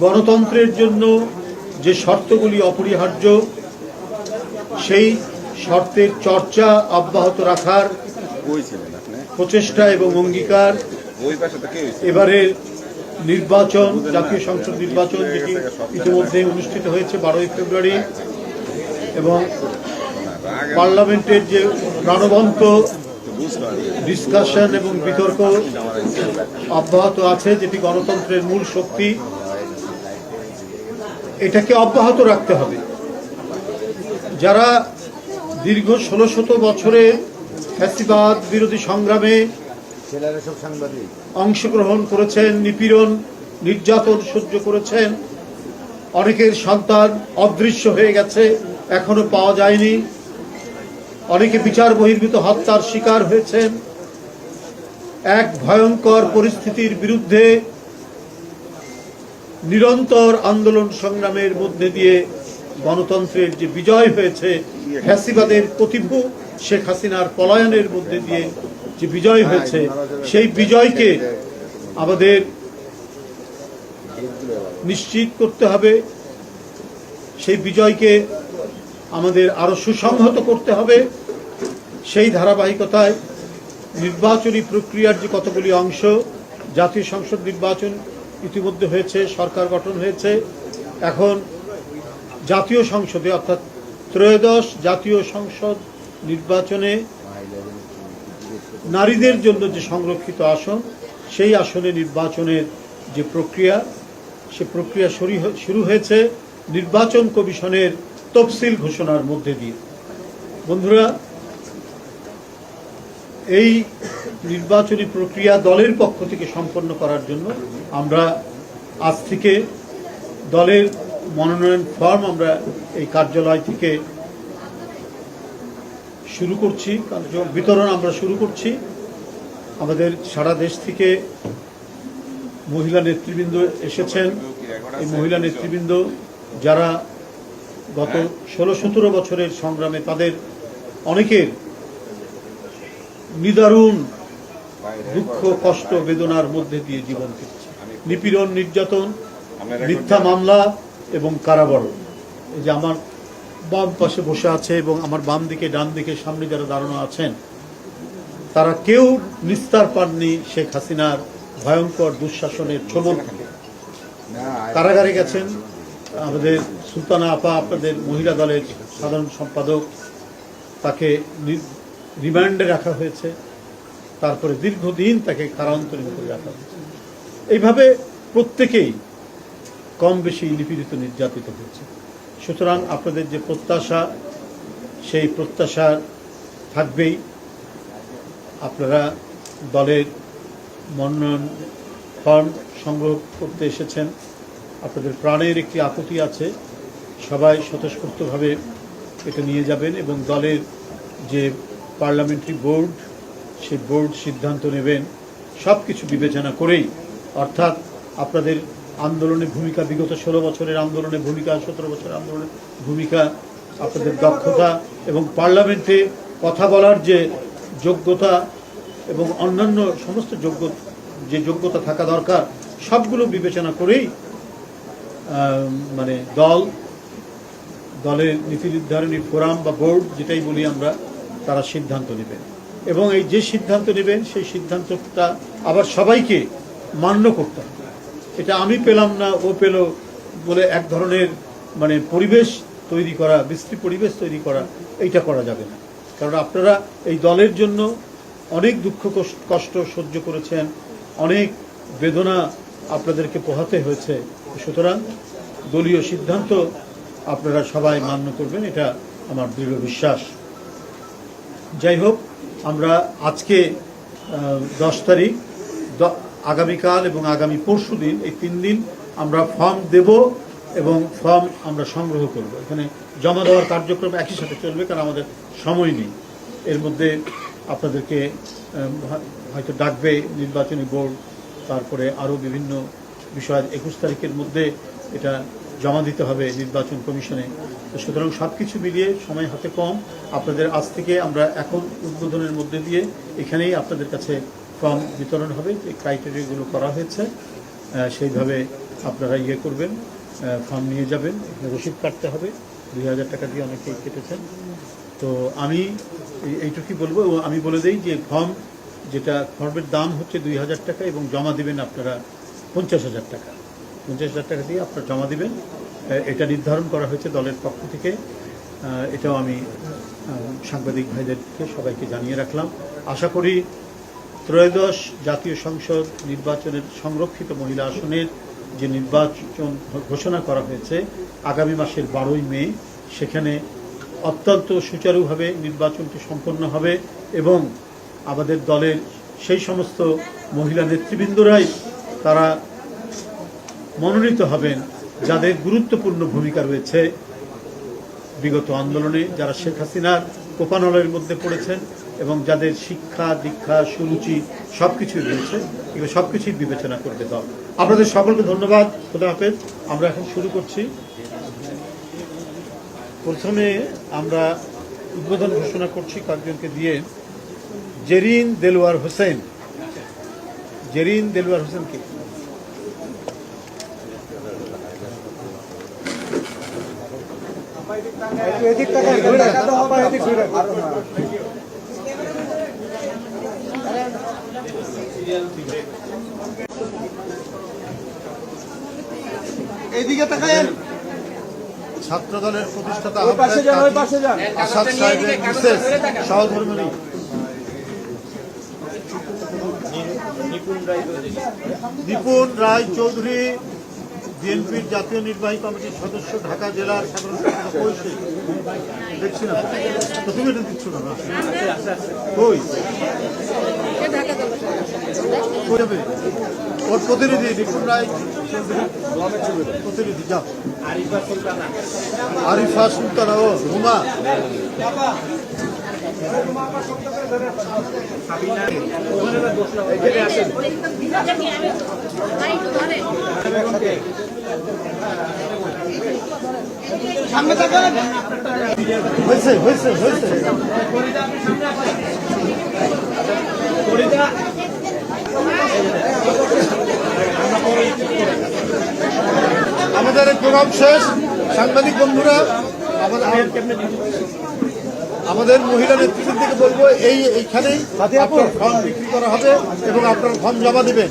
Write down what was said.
গণতন্ত্রের জন্য যে শর্তগুলি অপরিহার্য সেই শর্তের চর্চা অব্যাহত রাখার প্রচেষ্টা এবং অঙ্গীকার এবারের নির্বাচন, জাতীয় সংসদ নির্বাচন, যেটি ইতিমধ্যে অনুষ্ঠিত হয়েছে 12 ফেব্রুয়ারি, এবং পার্লামেন্টের যে প্রাণবন্ত ডিসকাশন এবং বিতর্ক অব্যাহত আছে, যেটি গণতন্ত্রের মূল শক্তি, এটাকে অব্যাহত রাখতে হবে। যারা দীর্ঘ 1600 বছরের ফ্যাসিবাদ বিরোধী সংগ্রামে অংশগ্রহণ করেছেন, নিপীড়ন নির্যাতন সহ্য করেছেন, অনেকের সন্তান অদৃশ্য হয়ে গেছে, এখনো পাওয়া যায়নি, অনেকে বিচার বহির্ভূত হত্যার শিকার হয়েছেন, এক ভয়ঙ্কর পরিস্থিতির বিরুদ্ধে নিরন্তর আন্দোলন সংগ্রামের মধ্যে দিয়ে গণতন্ত্রের যে বিজয় হয়েছে, ফ্যাসিবাদের প্রতিভূ শেখ হাসিনার পলায়নের মধ্যে দিয়ে যে বিজয় হয়েছে, সেই বিজয়কে আমাদের নিশ্চিত করতে হবে, সেই বিজয়কে আমাদের আরো সুসংহত করতে হবে। সেই ধারাবাহিকতায় নির্বাচনী প্রক্রিয়ার যে কতগুলি অংশ, জাতীয় সংসদ নির্বাচন ইতিমধ্যে হয়েছে, সরকার গঠন হয়েছে, এখন জাতীয় সংসদে অর্থাৎ ত্রয়োদশ জাতীয় সংসদ নির্বাচনে নারীদের জন্য যে সংরক্ষিত আসন, সেই আসনে নির্বাচনের যে প্রক্রিয়া, সে প্রক্রিয়া শুরু হয়েছে নির্বাচন কমিশনের তফসিল ঘোষণার মধ্যে দিয়ে। বন্ধুরা, এই নির্বাচনী প্রক্রিয়া দলের পক্ষ থেকে সম্পন্ন করার জন্য আমরা আজ থেকে দলের মনোনয়ন ফর্ম আমরা এই কার্যালয় থেকে শুরু করছি, বিতরণ আমরা শুরু করছি। আমাদের সারা দেশ থেকে মহিলা নেতৃবৃন্দ এসেছেন। এই মহিলা নেতৃবৃন্দ যারা গত 16-17 বছরের সংগ্রামে তাদের অনেকের নিদারুণ দুঃখ, কষ্ট, বেদনার মধ্যে দিয়ে জীবন কেটেছে, নিপীড়ন, নির্যাতন, মিথ্যা মামলা এবং কারাবরণ। এই যে আমার বাম পাশে বসে আছে এবং আমার বাম দিকে, ডান দিকে, সামনে যারা দাঁড়ানো আছেন, তারা কেউ নিস্তার পাননি শেখ হাসিনার ভয়ঙ্কর দুঃশাসনের ছোবল থেকে। কারাগারে গেছেন আমাদের সুলতানা আপা, আপনাদের মহিলা দলের সাধারণ সম্পাদক, তাকে রিমান্ডে রাখা হয়েছে, তারপরে দীর্ঘদিন তাকে কারান্তরীণ করে রাখা হয়েছে। এইভাবে প্রত্যেকেই কম বেশি নিপীড়িত, নির্যাতিত হয়েছে। সুতরাং আপনাদের যে প্রত্যাশা, সেই প্রত্যাশা থাকবেই। আপনারা দলের মনোনয়ন ফর্ম সংগ্রহ করতে এসেছেন, আপনাদের প্রাণের একটি আকুতি আছে, সবাই স্বতঃস্ফূর্তভাবে এটা নিয়ে যাবেন এবং দলের যে পার্লামেন্টারি বোর্ড, সেই বোর্ড সিদ্ধান্ত নেবেন সব কিছু বিবেচনা করেই। অর্থাৎ আপনাদের আন্দোলনের ভূমিকা, বিগত 16 বছরের আন্দোলনের ভূমিকা, 17 বছরের আন্দোলনের ভূমিকা, আপনাদের দক্ষতা এবং পার্লামেন্টে কথা বলার যে যোগ্যতা এবং অন্যান্য সমস্ত যে যোগ্যতা থাকা দরকার, সবগুলো বিবেচনা করেই মানে দলের নীতি নির্ধারণী ফোরাম বা বোর্ড, যেটাই বলি আমরা, তারা সিদ্ধান্ত নেবেন এবং এই যে সিদ্ধান্ত নেবেন সেই সিদ্ধান্তটা আবার সবাইকে মান্য করতে হবে। এটা আমি পেলাম না, ও পেল বলে এক ধরনের মানে পরিবেশ তৈরি করা, বিশ্রী পরিবেশ তৈরি করা, এইটা করা যাবে না। কারণ আপনারা এই দলের জন্য অনেক দুঃখ কষ্ট সহ্য করেছেন, অনেক বেদনা আপনাদেরকে পোহাতে হয়েছে। সুতরাং দলীয় সিদ্ধান্ত আপনারা সবাই মান্য করবেন, এটা আমার দৃঢ় বিশ্বাস। যাই হোক, আমরা আজকে 10 তারিখ, আগামীকাল এবং আগামী পরশু দিন, এই 3 দিন আমরা ফর্ম দেব এবং ফর্ম আমরা সংগ্রহ করব। এখানে জমা দেওয়ার কার্যক্রম একই সাথে চলবে, কারণ আমাদের সময় নেই। এর মধ্যে আপনাদেরকে হয়তো ডাকবে নির্বাচনী বোর্ড, তারপরে আরও বিভিন্ন বিষয় 21 তারিখের মধ্যে এটা জমা দিতে হবে নির্বাচন কমিশনে। সুতরাং সব কিছু মিলিয়ে সময় হাতে কম। আপনাদের আজ থেকে আমরা এখন উদ্বোধনের মধ্যে দিয়ে এখানেই আপনাদের কাছে ফর্ম বিতরণ হবে, যে ক্রাইটেরিয়াগুলো করা হয়েছে সেইভাবে আপনারা ইয়ে করবেন, ফর্ম নিয়ে যাবেন, রসিদ কাটতে হবে, 2000 টাকা দিয়ে অনেকেই কেটেছেন। তো আমি এইটুকুই বলবো। আমি বলে দিই যে ফর্মের দাম হচ্ছে 2000 টাকা এবং জমা দিবেন আপনারা 50,000 টাকা। 50,000 টাকা দিয়ে আপনারা জমা দিবেন, এটা নির্ধারণ করা হয়েছে দলের পক্ষ থেকে। এটাও আমি সাংবাদিক ভাইদেরকে সবাইকে জানিয়ে রাখলাম। আশা করি ত্রয়োদশ জাতীয় সংসদ নির্বাচনের সংরক্ষিত মহিলা আসনের যে নির্বাচন ঘোষণা করা হয়েছে আগামী মাসের 12ই মে, সেখানে অত্যন্ত সুচারুভাবে নির্বাচনটি সম্পন্ন হবে এবং আমাদের দলের সেই সমস্ত মহিলা নেতৃবৃন্দরাই তারা মনোনীত হবেন যাদের গুরুত্বপূর্ণ ভূমিকা রয়েছে বিগত আন্দোলনে, যারা শেখ হাসিনার কোপানলের মধ্যে পড়েছেন এবং যাদের শিক্ষা দীক্ষা সুরুচি সবকিছুই রয়েছে, এগুলো সবকিছুই বিবেচনা করবে দল। আপনাদের সকলকে ধন্যবাদ। খোদা হাফেজ। আমরা এখন শুরু করছি। প্রথমে আমরা উদ্বোধন ঘোষণা করছি কয়েকজনকে দিয়ে। জেরিন দেলোয়ার হোসেনকে এইদিকে তাকায়েন। ছাত্র দলের প্রতিষ্ঠাতা আসাদ সাহেবের বিশেষ সহধর্মিণী নিপুণ রায় চৌধুরী, বিএনপির জাতীয় নির্বাহী কমিটির সদস্য, ঢাকা জেলার সাধারণ সম্পাদক। দেখছি না, তুমি এটা দিচ্ছ না, কই যাবে ওর প্রতিনিধি নিপুণ রায় প্রতিনিধি, যাও। আরিফা সুলতানা, ও রুমা, হয়েছে হয়েছে হয়েছে। আমাদের প্রোগ্রাম শেষ। সাংবাদিক বন্ধুরা, আমাদের মহিলা নেতৃত্ব থেকে বলবো এইখানেই আপনার ফর্ম বিক্রি করা হবে এবং আপনার ফর্ম জমা দেবেন।